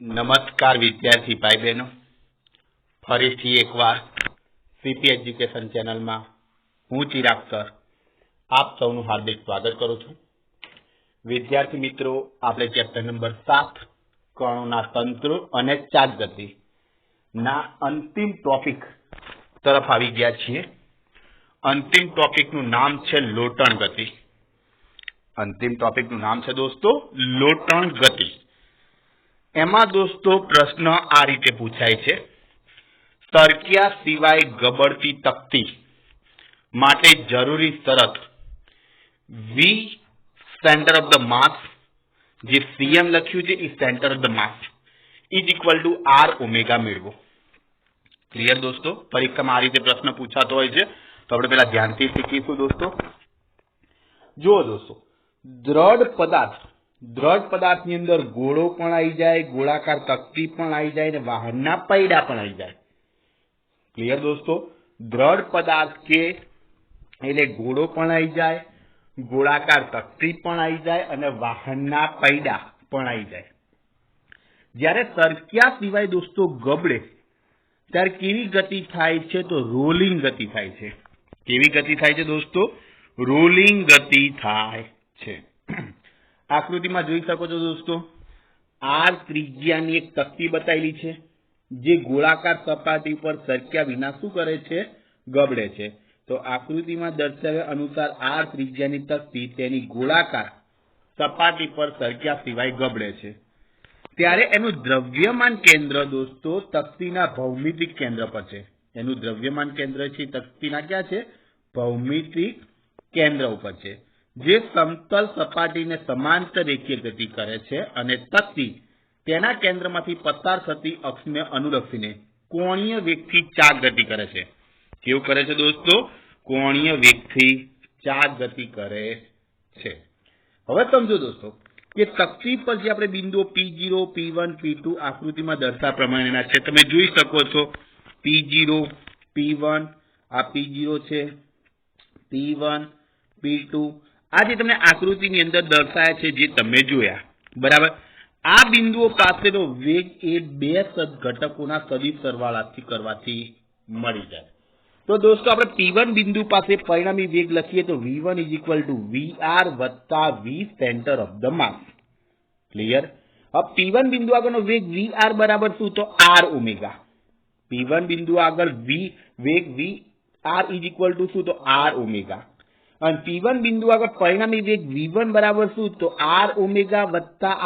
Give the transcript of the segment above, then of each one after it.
નમસ્કાર વિદ્યાર્થી ભાઈ બહેનો, ફરીથી એકવાર સીપી એજ્યુકેશન ચેનલમાં હું ચિરાગ સર આપ સૌનું હાર્દિક સ્વાગત કરું છું. વિદ્યાર્થી મિત્રો, આપણે ચેપ્ટર નંબર 7 કણોના તંત્ર અને ચાલગતિ ના અંતિમ ટોપિક તરફ આવી ગયા છીએ. અંતિમ ટોપિકનું નામ છે લોટણ ગતિ. અંતિમ ટોપિકનું નામ છે દોસ્તો લોટણ ગતિ. એમાં દોસ્તો પ્રશ્ન આ રીતે પૂછાય છે: સરક્યા સિવાય ગબડતી તકતી માટે જરૂરી શરત V centre of the mass, જે સીએમ લખ્યું છે એ centre of the mass, is equal to R omega મેળવો. ક્લિયર દોસ્તો? પરીક્ષામાં આ રીતે પ્રશ્ન પૂછાતો હોય છે, તો આપણે પેલા ધ્યાનથી શીખીશું દોસ્તો. જુઓ દોસ્તો, દ્રઢ પદાર્થની અંદર ગોળો પણ આવી જાય, ગોળાકાર તકતી પણ આવી જાય અને વાહનના પૈડા પણ આવી જાય. ક્લિયર દોસ્તો? દ્રઢ પદાર્થ કે એટલે ગોળો પણ આવી જાય, ગોળાકાર તકતી પણ આવી જાય અને વાહનના પૈડા પણ આવી જાય. જ્યારે સરક્યા સિવાય દોસ્તો ગબડે ત્યારે કેવી ગતિ થાય છે? તો રોલિંગ ગતિ થાય છે. કેવી ગતિ થાય છે દોસ્તો? રોલિંગ ગતિ થાય છે. આકૃતિમાં જોઈ શકો છો દોસ્તો, આર ત્રિજ્યાની એક તકતી બતાવેલી છે, જે ગોળાકાર સપાટી પર સરક્યા વિના શું કરે છે? ગબડે છે. તો આકૃતિમાં દર્શાવ્યા અનુસાર આર ત્રિજ્યાની તકતી તેની ગોળાકાર સપાટી પર સરક્યા સિવાય ગબડે છે. ત્યારે એનું દ્રવ્યમાન કેન્દ્ર દોસ્તો તકતીના ભૌમિતિક કેન્દ્ર પર છે. એનું દ્રવ્યમાન કેન્દ્ર છે તકતીના ક્યાં છે? ભૌમિતિક કેન્દ્ર ઉપર છે, જે સમતલ સપાટીને સમાંતર રેખીય ગતિ કરે છે અને તકતી તેના કેન્દ્રમાંથી પસાર થતી અક્ષને અનુલક્ષીને કોણીય વેગથી ચાક ગતિ કરે છે. કેવું કરે છે દોસ્તો? કોણીય વેગથી ચાક ગતિ કરે છે. હવે સમજો દોસ્તો કે તકતી પર જે આપણે બિંદુઓ P0, P1, P2 આકૃતિમાં દર્શાવ્યા પ્રમાણેના છે. તમે જોઈ શકો છો P0, P1, આ P0 છે, P1, P2, આ જે તમને આકૃતિની અંદર દર્શાયા છે જે તમે જોયા, બરાબર. આ બિંદુઓ પાસેનો વેગ એ બે ઘટકોના સદિશ સરવાળાથી કરવાથી મળી જાય. તો દોસ્તો આપણે P1 બિંદુ પાસે પરિણામી વેગ લખીએ તો V1 = VR + V centre of the mass. Clear? હવે P1 બિંદુ આગળનો વેગ VR બરાબર શું? તો R ઓમેગા. P1 બિંદુ આગળ વેગ VR = શું? તો R ઓમેગા. અને P1 બિંદુ આગળ પરિણામી વેગ V1 બરાબર શું? તો R ઓમેગા +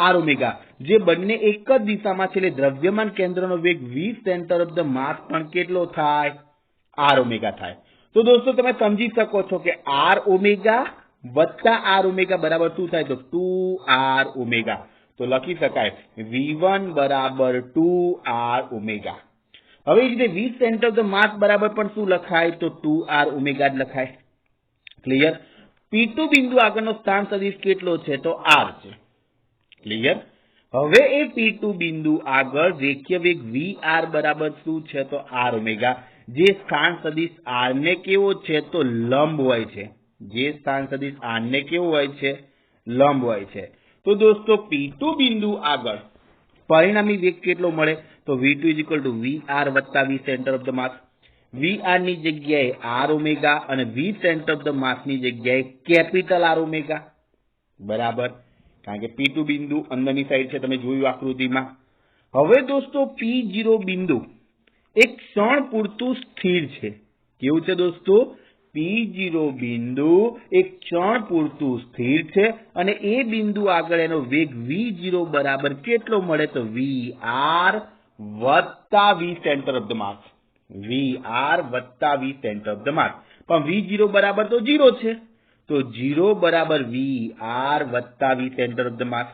R ઓમેગા, જે બંને એક જ દિશામાં છે. એટલે દ્રવ્યમાન કેન્દ્રનો વેગ V centre of the mass પણ કેટલો થાય? R ઓમેગા થાય. તો દોસ્તો તમે સમજી શકો છો કે R ઓમેગા + R ઓમેગા બરાબર શું થાય? તો 2R ઓમેગા. તો લખી શકાય V1 = 2R ઓમેગા. હવે એ રીતે V centre of the mass બરાબર પણ શું લખાય? તો 2R ઓમેગા જ લખાય. ક્લિયર? P2 બિંદુ આગળનો સ્થાન સદિશ કેટલો છે? તો R છે. ક્લિયર? હવે એ P2 બિંદુ આગળ રેખીય વેગ VR બરાબર શું છે? તો R ઓમેગા, જે સ્થાન સદિશ R ને કેવો છે? તો લંબ હોય છે. જે સ્થાન સદિશ R ને કેવો હોય છે? લંબ હોય છે. તો દોસ્તો P2 બિંદુ આગળ પરિણામી વેગ કેટલો મળે? તો V2 = VR + V centre of the mass. VR ની જગ્યાએ R ઓમેગા અને V સેન્ટર ઓફ ધ માસ ની જગ્યાએ કેપિટલ R ઓમેગા. બરાબર, કારણ કે P2 બિંદુ અંદરની સાઈડ છે, તમે જોયું આકૃતિમાં. હવે દોસ્તો P0 બિંદુ એક ક્ષણ પૂરતું સ્થિર છે. કેવું છે દોસ્તો? P0 બિંદુ એક ક્ષણ પૂરતું સ્થિર છે અને એ બિંદુ આગળ એનો વેગ V0 બરાબર કેટલો મળે? તો VR + V centre of the mass. VR + V centre of the mass. પણ V0 બરાબર તો 0 છે, તો 0 બરાબર VR + V centre of the mass.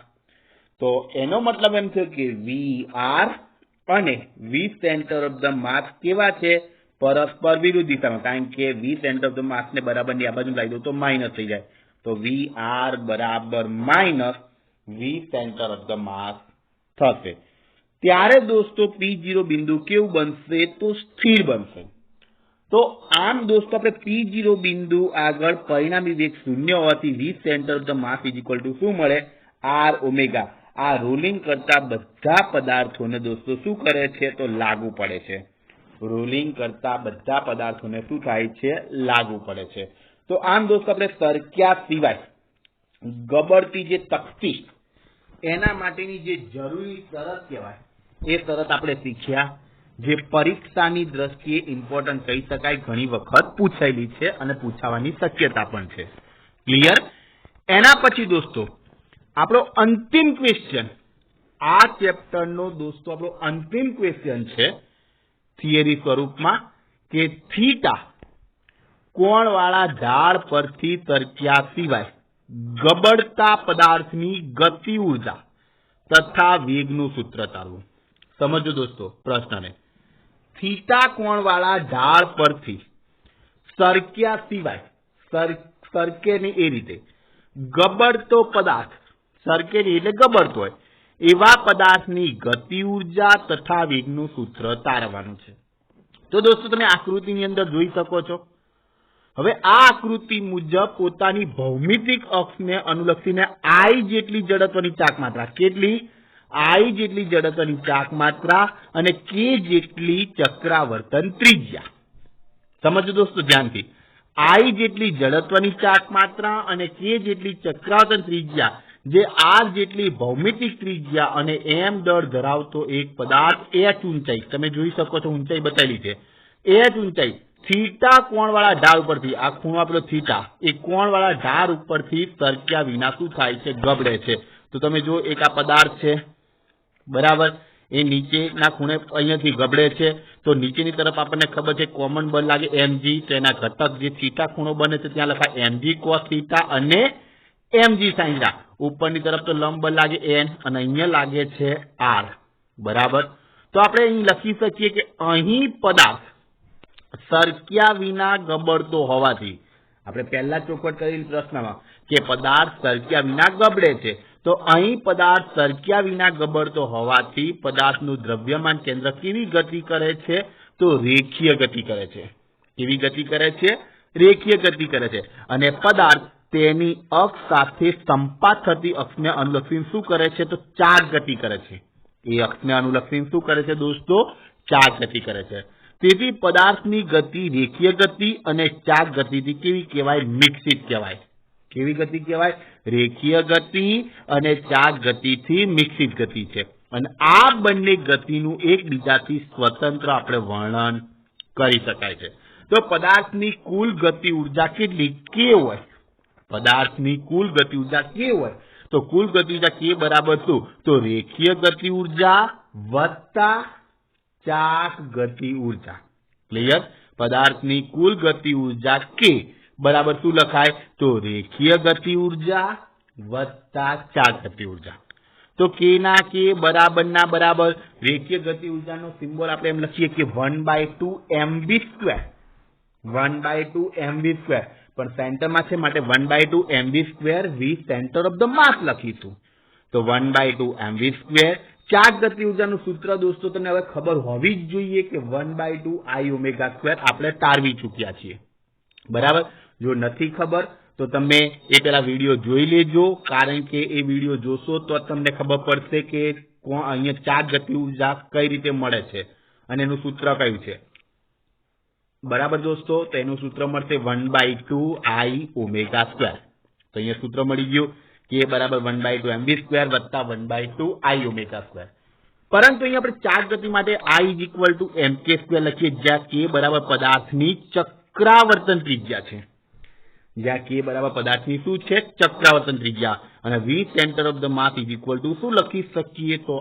તો એનો મતલબ એમ થયો કે VR અને V centre of the mass કેવા છે? પરસ્પર વિરુદ્ધ દિશામાં, કારણ કે V centre of the mass ને બરાબરની આ બાજુ લાવી દો તો માઇનસ થઈ જાય. તો VR - V centre of the mass થશે. ત્યારે દોસ્તો P0 બિંદુ કેવું બનશે? તો સ્થિર બનશે. તો આમ દોસ્તો આપણે P0 બિંદુ આગળ પરિણામી વેગ 0 હોવાથી V સેન્ટર ઓફ ધ માસ = શું મળે? R omega. આ રોલિંગ કરતા બધા પદાર્થોને દોસ્તો શું કરે છે તો લાગુ પડે છે. રોલિંગ કરતા બધા પદાર્થોને શું થાય છે લાગુ પડે છે. તો આમ દોસ્તો આપણે સરક્યા સિવાય ગબડતી જે તકતી એના માટેની જે જરૂરી શરત કહેવાય એ શરત આપણે શીખ્યા, જે પરીક્ષાની દ્રષ્ટિએ ઇમ્પોર્ટન્ટ કહી શકાય, ઘણી વખત પૂછાયેલી છે અને પૂછાવાની શક્યતા પણ છે. ક્લિયર? એના પછી દોસ્તો આપણો અંતિમ ક્વેશ્ચન, આ ચેપ્ટરનો દોસ્તો આપણો અંતિમ ક્વેશ્ચન છે થિયરી સ્વરૂપમાં કે થીટા કોણવાળા ઢાળ પરથી સરક્યા સિવાય ગબડતા પદાર્થની ગતિ ઉર્જા તથા વેગનું સૂત્ર તારવું. સમજો દોસ્તો પ્રશ્નને. થીટા કોણવાળા ઢાળ પરથી સરક્યા સિવાય, સરકે નહીં એ રીતે, ગબડતો પદાર્થ, સરકે નહીં એટલે ગબડતો હોય એવા પદાર્થની ગતિ ઉર્જા તથા વેગનું સૂત્ર તારવાનું છે. તો દોસ્તો તમે આકૃતિની અંદર જોઈ શકો છો. હવે આ આકૃતિ મુજબ પોતાની ભૌમિતિક અક્ષને અનુલક્ષીને I જેટલી જડત્વની ચાક માત્રા, કેટલી? I જેટલી જડત્વની ચાક માત્રા અને K જેટલી ચક્રાવર્તન ત્રિજ્યા. સમજો દોસ્તો ધ્યાનથી. I જેટલી જડત્વની ચાક માત્રા અને K જેટલી ચક્રાવર્તન ત્રિજ્યા, જે R જેટલી ભૌમિતિક ત્રિજ્યા અને m દળ ધરાવતો એક પદાર્થ h ઊંચાઈ, તમે જોઈ શકો છો ઊંચાઈ બતાવેલી છે, h ઊંચાઈ થીટા કોણવાળા ઢાળ ઉપરથી, આ ખૂણો આપણો થીટા, એ કોણવાળા ઢાળ ઉપરથી સરક્યા વિના શું થાય છે? ગબડે છે. તો તમે જો એક આ પદાર્થ છે બરાબર, એ નીચેના ખૂણે અહીંયાથી ગબડે છે. તો નીચેની તરફ આપણને ખબર છે કોમન બળ લાગે mg, તો એના ઘટક જે થીટા ખૂણો બને છે ત્યાં લખાય mg cos થીટા અને mg sin થીટા. ઉપરની તરફ તો લંબ બળ લાગે n અને અહીંયા લાગે છે r. બરાબર. તો આપણે અહીં લખી શકીએ કે અહીં પદાર્થ સરક્યા વિના ગબડતો હોવાથી, આપણે પહેલા ચોખવટ કરેલી પ્રશ્નમાં કે પદાર્થ સરક્યા વિના ગબડે છે, તો અહીં પદાર્થ સરક્યા વિના ગબડતો હોવાથી પદાર્થનું દ્રવ્યમાન કેન્દ્ર કેવી ગતિ કરે છે? તો રેખીય ગતિ કરે છે. કેવી ગતિ કરે છે? રેખીય ગતિ કરે છે. અને પદાર્થ તેની અક્ષ સાથે સંપાત થતી અક્ષને અનુલક્ષીને શું કરે છે? તો ચાક ગતિ કરે છે. એ અક્ષને અનુલક્ષીને શું કરે છે દોસ્તો? ચાક ગતિ કરે છે. તેથી પદાર્થની ગતિ રેખીય ગતિ અને ચાક ગતિથી કેવી કહેવાય? મિશ્રિત કહેવાય. કેવી ગતિ કહેવાય? રેખીય ગતિ અને ચાક ગતિથી મિશ્રિત ગતિ છે. અને આ બંને ગતિનું એકબીજાથી સ્વતંત્ર આપણે વર્ણન કરી શકાય છે. તો પદાર્થની કુલ ગતિ ઉર્જા કેટલી? K હોય. પદાર્થની કુલ ગતિ ઉર્જા K હોય. તો કુલ ગતિ ઉર્જા K બરાબર શું? તો રેખીય ગતિ ઉર્જા વત્તા ચાક ગતિ ઉર્જા. ક્લિયર? પદાર્થની કુલ ગતિ ઉર્જા K બરાબર શું લખાય? તો રેખીય ગતિ ઉર્જા વત્તા ચાક ગતિ ઉર્જા. તો K ના K બરાબર ના બરાબર રેખીય ગતિ ઉર્જાનો સિમ્બોલ આપણે એમ લખીએ કે 1/2 mv². 1/2 mv². પણ સેન્ટરમાં છે માટે 1/2 mv² v centre of the mass લખીશું. તો 1/2 mv². ચાક ગતિ ઉર્જાનું સૂત્ર દોસ્તો તમને હવે ખબર હોવી જ જોઈએ કે 1/2 I ω² આપણે તારવી ચૂક્યા છીએ. બરાબર. જો નથી ખબર તો તમે એ પેલા વિડીયો જોઈ લેજો, કારણ કે એ વિડીયો જોશો તો તમને ખબર પડશે કે અહીંયા ચાક ગતિ ઉર્જા કઈ રીતે મળે છે અને એનું સૂત્ર કયું છે. બરાબર દોસ્તો. તો એનું સૂત્ર મળશે 1/2 I ω². તો અહીંયા સૂત્ર મળી ગયું K બરાબર 1/2 mv² વત્તા 1/2 I ω². પરંતુ અહીંયા આપણે ચાક ગતિ માટે I = mk² લખીએ, જ્યાં K બરાબર પદાર્થની ચક્રાવર્તન ત્રિજ્યા છે. જ્યાં K બરાબર પદાર્થની શું છે? ચક્રાવર્તન ત્રિજ્યા. અને v સેન્ટર ઓફ ધ માસ = શું લખી શકીએ? તો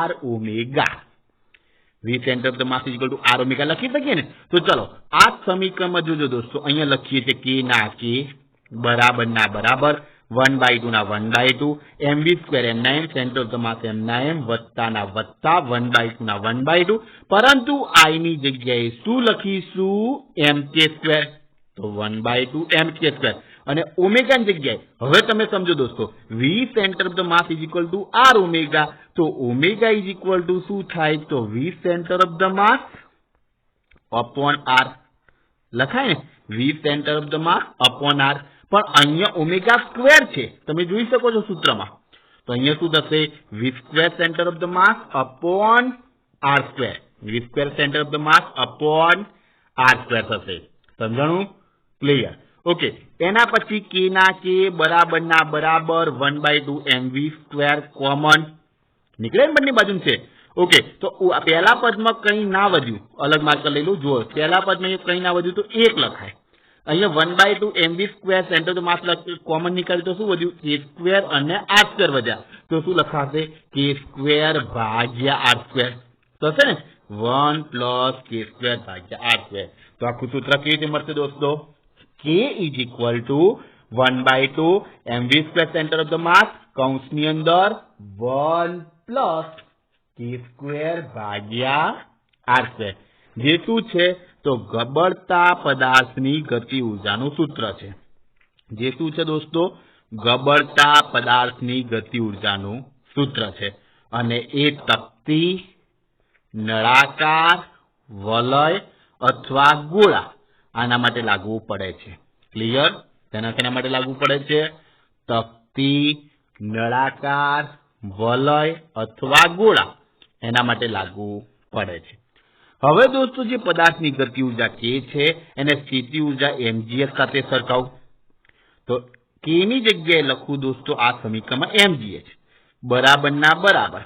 r ω. v centre of the mass = r ω લખી શકીએ ને. તો ચલો આ સમીકરણમાં જોજો દોસ્તો, અહીંયા લખીએ છીએ K ના K બરાબર ના બરાબર 1/2 ના 1/2 mv² m centre of the mass m વત્તા ના વત્તા 1/2 ના 1/2, પરંતુ I ની જગ્યાએ શું લખીશું? mk². તો 1/2 mk². અને ઓમેગા ની જગ્યાએ હવે તમે સમજો દોસ્તો, v centre of the mass = r ω. તો ઓમેગા શું થાય? તો v centre of the mass upon r લખાય ને. v centre of the mass upon r. પણ અહીંયા ω² છે, તમે જોઈ શકો છો સૂત્રમાં. તો तो अहींया शुं थशे v square centre of the mass upon r square, v square centre of the mass upon r square थशे। समझणुं? क्लियर? ओके। एना पछी k ना k बराबर ना बराबर 1/2 mv स्क्वेर कॉमन निकळे ने बंने बाजू छे। ओके, तो पहला पद में कई ना वध्युं, अलग मार्कर लई लो। जो पहला पद में कई ना वध्युं तो 1 लखाय। अहींया 1/2 mv square centre of mass common निकाळी तो शुं वध्युं k स्क्वेर अने r स्क्वेर वध्या तो शुं लखाशे k स्क्वेर भाग्या r स्क्वेर थशे ने 1 + k स्क्वेर भाग्या r स्क्वेर। तो आखुं सूत्र केवी रीते मळशे दोस्तों? k = 1/2 mv square centre of the mass कौंसनी अंदर 1 + k स्क्वेर भाग्या r स्क्वेर, जे शुं छे तो गबड़ता पदार्थनी गति ऊर्जानुं सूत्र छे। जे शुं छे दोस्तों? गबड़ता पदार्थनी गति ऊर्जानुं सूत्र छे अने ए तपती, नळाकार, वलय अथवा गोळा आना माटे लागू पड़े छे। क्लियर? तेना माटे लागू पड़े छे? तपती, नळाकार, वलय अथवा गोळा एना माटे लागू पड़े छे। हवे दोस्तों जे पदार्थनी गति ऊर्जा k छे एने स्थिति ऊर्जा mgh साथे सरखावो तो k नी जग्याए लखूं दोस्तों आ समीकरणमां mgh बराबर ना बराबर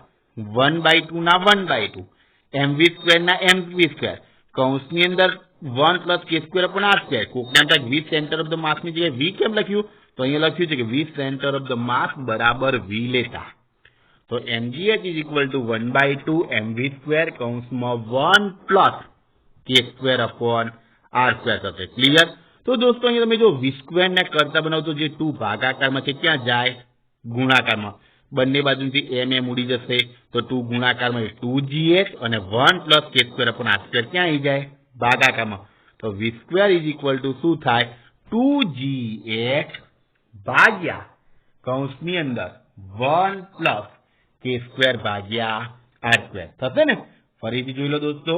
1/2 ना 1/2 mv स्क्वेर ना mv स्क्वेर कौंसनी अंदर 1 + k square upon r square. कोकना v centre of the mass ની જગ્યાએ v કેમ લખ્યું? તો અહીંયા લખ્યું છે કે v centre of the mass બરાબર v લેતા। तो mgh = 1/2 mv स्क्वेर कौंसમાં 1 + k square upon r square થશે। क्लियर? तो दोस्तों અહીંયા તમે જો v स्क्वेर ने કરતા બનાવો તો જે 2 ભાગાકારમાં છે ક્યાં જાય? ગુણાકારમાં। બંને બાજુથી m ઉડી જશે તો 2 ગુણાકારમાં 2gh અને 1 + k square upon r square ક્યાં આવી જાય? ભાગાકારમાં। तो v स्क्वेर = શું થાય? 2gh ભાગ્યા કૌંસની અંદર 1 + k स्क्वेर भाग्या r स्क्वेर થશે ને? ફરીથી જોઈ લો દોસ્તો,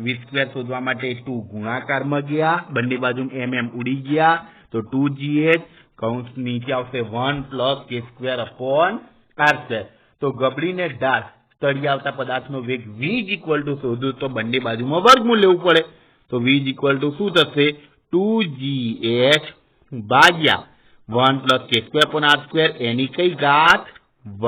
v स्क्वेर શોધવા માટે 2 ગુણાકારમાં ગયા, બંને બાજુ mm ઉડી ગયા તો 2gh કૌંસ નીચે આવશે 1 + k square upon r square. तो ગબડીને ઢાળ તળી આવતા પદાર્થનો વેગ v = શોધવું તો બંને બાજુમાં વર્ગમૂળ લેવું પડે। તો v = શું થશે? 2gh ભાગ્યા 1 + k square upon r square એની કઈ ઘાત?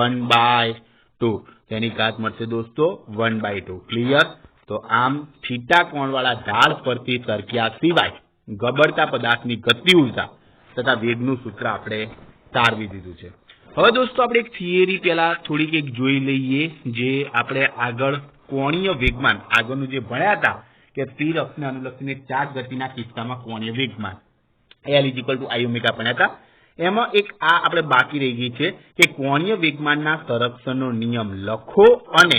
1/2 તેની ઘાત મળશે દોસ્તો 1/2। ક્લિયર? તો આમ થીટા કોણવાળા ઢાળ પરથી સરક્યા સિવાય ગબડતા પદાર્થની ગતિ ઊર્જા તથા વેગનું સૂત્ર આપણે તારવી દીધું છે। હવે દોસ્તો આપણે એક થિયરી પહેલા થોડીક એક જોઈ લઈએ જે આપણે આગળ કોણીય વેગમાન આગળનું જે ભણ્યા હતા કે સ્થિર અક્ષને અનુલક્ષીને ચાર્જ ગતિના કિસ્સામાં કોણીય વેગમાન L = I ઓમેગા ભણ્યા હતા। એમાં એક આ આપણે બાકી રહી ગઈ છે કે કોણીય વેગમાનના સંરક્ષણનો નિયમ લખો અને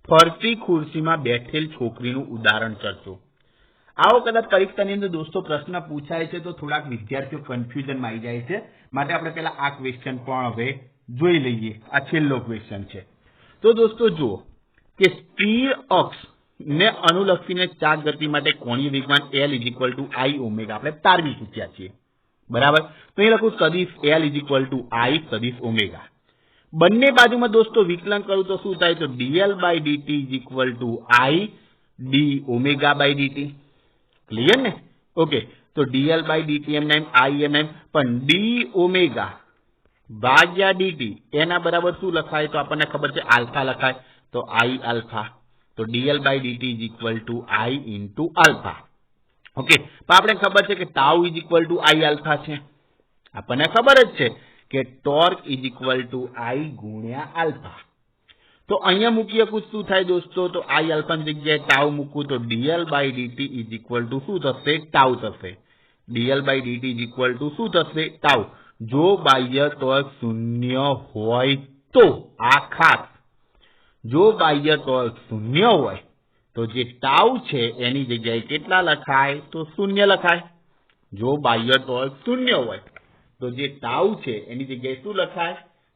ફરતી ખુરશીમાં બેઠેલ છોકરીનું ઉદાહરણ કરજો। આવો કદાચ પરીક્ષાની અંદર દોસ્તો પ્રશ્ન પૂછાય છે તો થોડાક વિદ્યાર્થીઓ કન્ફ્યુઝનમાં આવી જાય છે, માટે આપણે પહેલા આ ક્વેશ્ચન પણ હવે જોઈ લઈએ। આ છેલ્લો ક્વેશ્ચન છે। તો દોસ્તો જુઓ કે સ્થિર અક્ષ ને અનુલક્ષીને ચાર્જ ગતિ માટે કોણીય વેગમાન L = I ઓમેગા આપણે તારવી ચૂક્યા છીએ। बराबर? तो ये लखू सदिश L = I सदिश ओमेगा। बन्ने बाजू में दोस्तों विकलन करूं तो शू थाय? तो dl/dt = I d ω/dt। Clear ने? ओके, तो dl/dt एम I एम पण d ω/dt एना बराबर शू लखाय? तो आपने खबर है आल्फा लखाय तो I अल्फा। तो dl/dt = I * अल्फा। ओके, तो आपने खबर है कि टाउ = I अल्फा है। आपने खबर है कि टॉर्क = I गुण્યા अल्फा। तो अहींया मूकी शकું શું થાય दोस्तों? तो I अल्फा ની જગ્યાએ टाउ મૂકું તો dl/dt = શું થશે? टाउ થશે। dl/dt = શું થશે? टाउ। જો બાહ્ય ટોર્ક 0 હોય તો આ ખાસ જો બાહ્ય ટોર્ક 0 હોય तो जे टाउ छे एनी जग्याए केटला लखाय? तो 0 लखाय। जो बाह्य टॉर्क 0 होय तो जे टाउ छे एनी जग्याए शुं लखाय?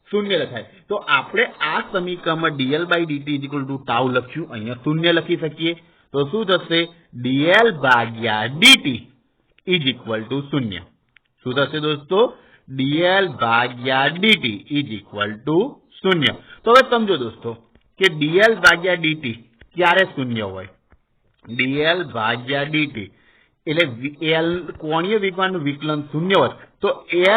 0 लखाय। तो आपणे आ समीकरणमां dl/dt = टाउ लख्યું, अहींया 0 लखी सकीए तो शुं थशे? dl/dt = 0। शुं थशे दोस्तों? dl/dt = शून्य। तो हवे समझो दोस्तों कि dl भाग्या dt क्यारे शून्य होय? dl भाग्या dt એટલે l કોણીય વિકલનનું વિકલન શૂન્ય હોય તો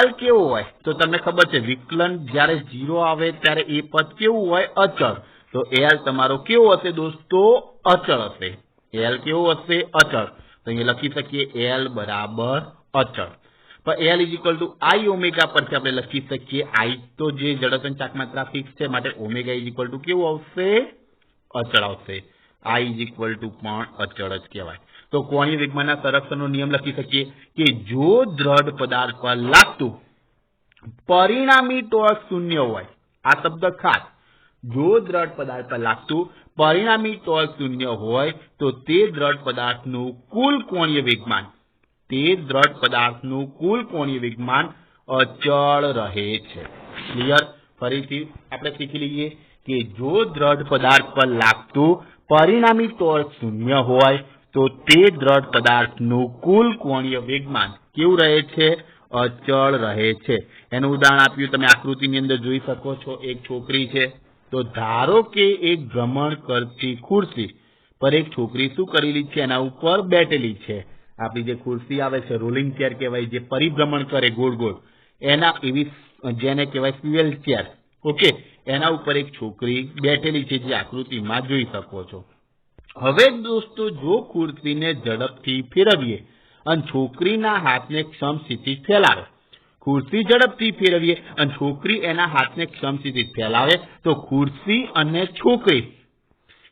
l કેવું હોય? તો તમને ખબર છે વિકલન જ્યારે 0 આવે ત્યારે એ પદ કેવું હોય? અચળ। તો l તમારો કેવો હશે દોસ્તો? અચળ હશે। l કેવો હશે? અચળ। તો અહીંયા લખી શકીએ l બરાબર અચળ। પણ l is equal two i omega પરથી આપણે લખી શકીએ i તો જે જડત્વની ચાકમાત્રા ફિક્સ છે માટે ઓમેગા ઇઝ ઇક્વલ ટુ કેવું આવશે? અચળ આવશે। i ઇઝ ઇક્વલ ટુ પણ અચળ જ કહેવાય। તો કોણીય વેગમાનના સંરક્ષણનો નિયમ લખી શકીએ કે જો દ્રઢ પદાર્થ પર લાગતું પરિણામી ટોર્ક શૂન્ય હોય, આ શબ્દ ખાસ, જો દ્રઢ પદાર્થ પર લાગતું પરિણામી ટોર્ક શૂન્ય હોય તો તે દ્રઢ પદાર્થનું કુલ કોણીય વેગમાન અચળ રહે છે। ક્લિયર? ફરીથી આપણે શીખી લઈએ કે જો દ્રઢ પદાર્થ પર લાગતું પરિણામી ટોર્ક શૂન્ય હોય તો તે દ્રઢ પદાર્થનું કુલ કોણીય વેગમાન કેવું રહે છે? અચળ રહે છે। એનું ઉદાહરણ આપ્યું તમે આકૃતિની અંદર જોઈ શકો છો। એક છોકરી છે તો ધારો કે એક ભ્રમણ કરતી ખુરશી પર એક છોકરી શું કરેલી છે? એના ઉપર બેઠેલી છે। આપણી જે ખુરશી આવે છે રોલિંગ ચેર કહેવાય, જે પરિભ્રમણ કરે ગોળ ગોળ, એના એવી જેને કહેવાય સ્વીવેલ ચેર, ઓકે, એના ઉપર એક છોકરી બેઠેલી છે જે આકૃતિમાં જોઈ શકો છો। હવે દોસ્તો જો ખુરશીને ઝડપથી ફેરવીએ અને છોકરીના હાથને સમસ્થિતિ ફેલાવે, ખુરશી ઝડપથી ફેરવીએ અને છોકરી એના હાથને સમસ્થિતિ ફેલાવે તો ખુરશી અને છોકરી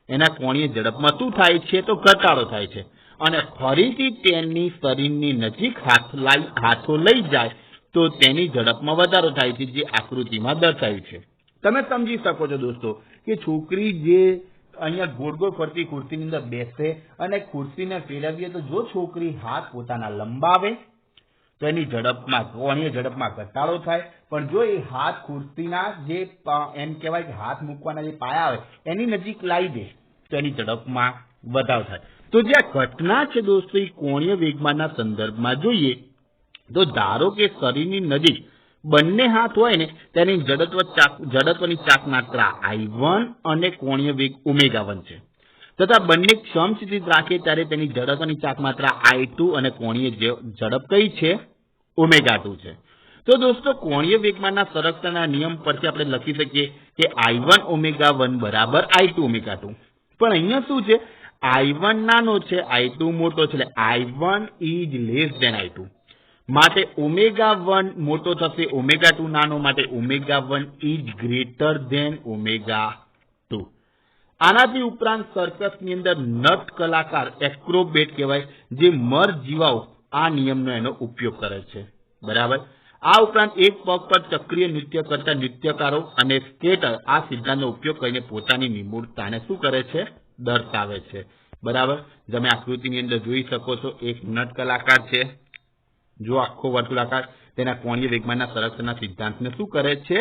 એના કોણીય ઝડપમાં શું થાય છે? તો ઘટાડો થાય છે। અને ફરીથી તેની શરીરની નજીક હાથો લઈ જાય તો તેની ઝડપમાં વધારો થાય છે, જે આકૃતિમાં દર્શાવ્યું છે। તમે સમજી શકો છો દોસ્તો કે છોકરી જે અહીંયા ગોળ ગોળ ફરતી ખુરશીની અંદર બેસે અને ખુરશીને ફેરવીએ તો જો છોકરી હાથ પોતાના લંબાવે તો એની ઝડપમાં કોણીય ઝડપમાં ઘટાડો થાય, પણ જો એ હાથ ખુરશીના જે એમ કહેવાય કે હાથ મૂકવાના જે પાયા આવે એની નજીક લાવી દે તો એની ઝડપમાં વધારો થાય। તો જે આ ઘટના છે દોસ્તો એ કોણીય વેગમાનના સંદર્ભમાં જોઈએ તો ધારો કે શરીરની નજીક બંને હાથ હોય ને તેની જડત્વની ચાકમાત્રા I1 અને કોણીય વેગ ω1 છે, તથા બંને સમસ્થિતિ રાખે ત્યારે તેની જડત્વની ચાકમાત્રા I2 અને કોણીય ઝડપ કઈ છે? ω2 છે। તો દોસ્તો કોણીય વેગમાનના સંરક્ષણના નિયમ પરથી આપણે લખી શકીએ કે I1 ω1 બરાબર I2 ω2। પણ અહીંયા શું છે? I1 નાનો છે, I2 મોટો છે, એટલે I1 is less than I2 માટે ω1 મોટો થશે, ω2 નાનો માટે ω1 ઇઝ ગ્રેટર ધેન ω2। આનાથી ઉપરાંત સર્કસની અંદર નટ કલાકાર એક્રોબેટ કહેવાય જે મર જીવાઓ આ નિયમનો એનો ઉપયોગ કરે છે। બરાબર? આ ઉપરાંત એક પગ પર ચક્રીય નૃત્ય કરતા નૃત્યકારો અને સ્કેટર આ સિદ્ધાંતનો ઉપયોગ કરીને પોતાની નિપુણતાને શું કરે છે? દર્શાવે છે। બરાબર? તમે આકૃતિની અંદર જોઈ શકો છો એક નટ કલાકાર છે, જો આખો વર્તુળાકાર, તેના કોણીય વેગમાનના સંરક્ષણના સિદ્ધાંતને શું કરે છે?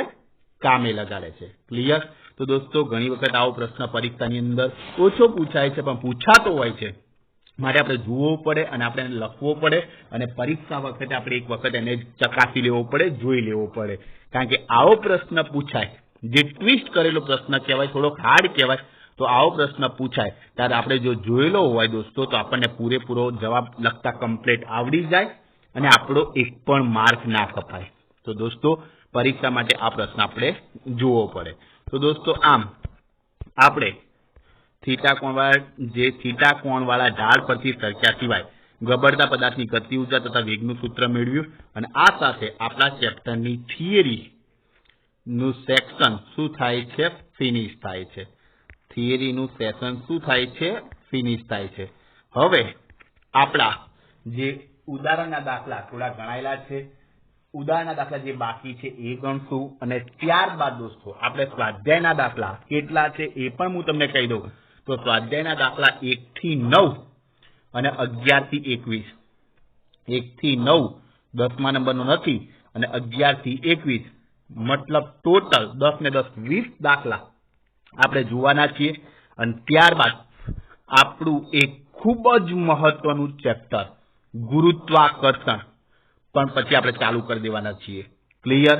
કામે લગાડે છે। ક્લિયર? તો દોસ્તો ઘણી વખત આવો પ્રશ્ન પરીક્ષાની અંદર ઓછો પૂછાય છે પણ પૂછાતો હોય છે, માટે આપણે જોવો પડે અને આપણે એને લખવો પડે અને પરીક્ષા વખતે આપણે એક વખત એને ચકાસી લેવો પડે, જોઈ લેવો પડે, કારણ કે આવો પ્રશ્ન પૂછાય જે ટ્વિસ્ટ કરેલો પ્રશ્ન કહેવાય, થોડોક હાર્ડ કહેવાય, તો આવો પ્રશ્ન પૂછાય ત્યારે આપણે જો જોયેલો હોય દોસ્તો તો આપણને પૂરેપૂરો જવાબ લખતા કમ્પ્લીટ આવડી જાય અને આપણો એક પણ માર્ક ના કપાય। તો દોસ્તો પરીક્ષા માટે આ પ્રશ્ન આપણે જોવો પડે। તો દોસ્તો આમ આપણે થીટા કોણવાળા ઢાળ પરથી સરક્યા સિવાય ગબડતા પદાર્થની ગતિ ઊર્જા તથા વેગનું સૂત્ર મેળવ્યું અને આ સાથે આપણા ચેપ્ટરની થિયરીનું સેક્શન શું થાય છે? ફિનિશ થાય છે। થિયરીનું સેશન શું થાય છે? ફિનિશ થાય છે। હવે આપણા જે ઉદાહરણના દાખલા થોડા ગણાયેલા છે, ઉદાહરણના દાખલા જે બાકી છે એ ગણશું અને ત્યારબાદ દોસ્તો આપણે સ્વાધ્યાયના દાખલા કેટલા છે એ પણ હું તમને કહી દઉં। તો સ્વાધ્યાયના દાખલા 1 થી 9 અને 11 થી 21, 1 થી 9 10મા નંબરનો નથી અને 11 થી 21 મતલબ ટોટલ 10 ને 10 20 દાખલા આપણે જોવાના છીએ અને ત્યારબાદ આપણું એક ખૂબ જ મહત્વનું ચેપ્ટર ગુરુત્વાકર્ષણ પણ પછી આપણે ચાલુ કરી દેવાના છીએ। ક્લિયર?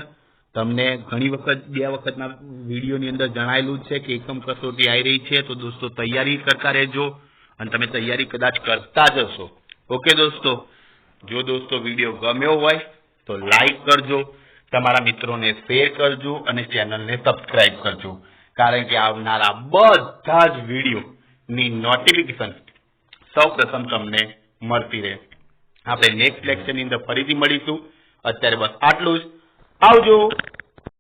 તમને ઘણી વખત 2 વખતના વિડીયોની અંદર જણાયેલું છે કે એકમ કસોટી આવી રહી છે, તો દોસ્તો તૈયારી કરતા રહેજો અને તમે તૈયારી કદાચ કરતા જ હશો. ઓકે દોસ્તો, જો દોસ્તો વિડીયો ગમ્યો હોય તો લાઈક કરજો, તમારા મિત્રોને શેર કરજો અને ચેનલને સબસ્ક્રાઇબ કરજો, કારણ કે આવનારા બધા જ વિડીયોની નોટિફિકેશન સૌપ્રથમ તમને મળતી રહે. આપણે નેક્સ્ટ લેક્ચરની અંદર ફરીથી મળીશું. અત્યારે બસ આટલું જ. આવજો.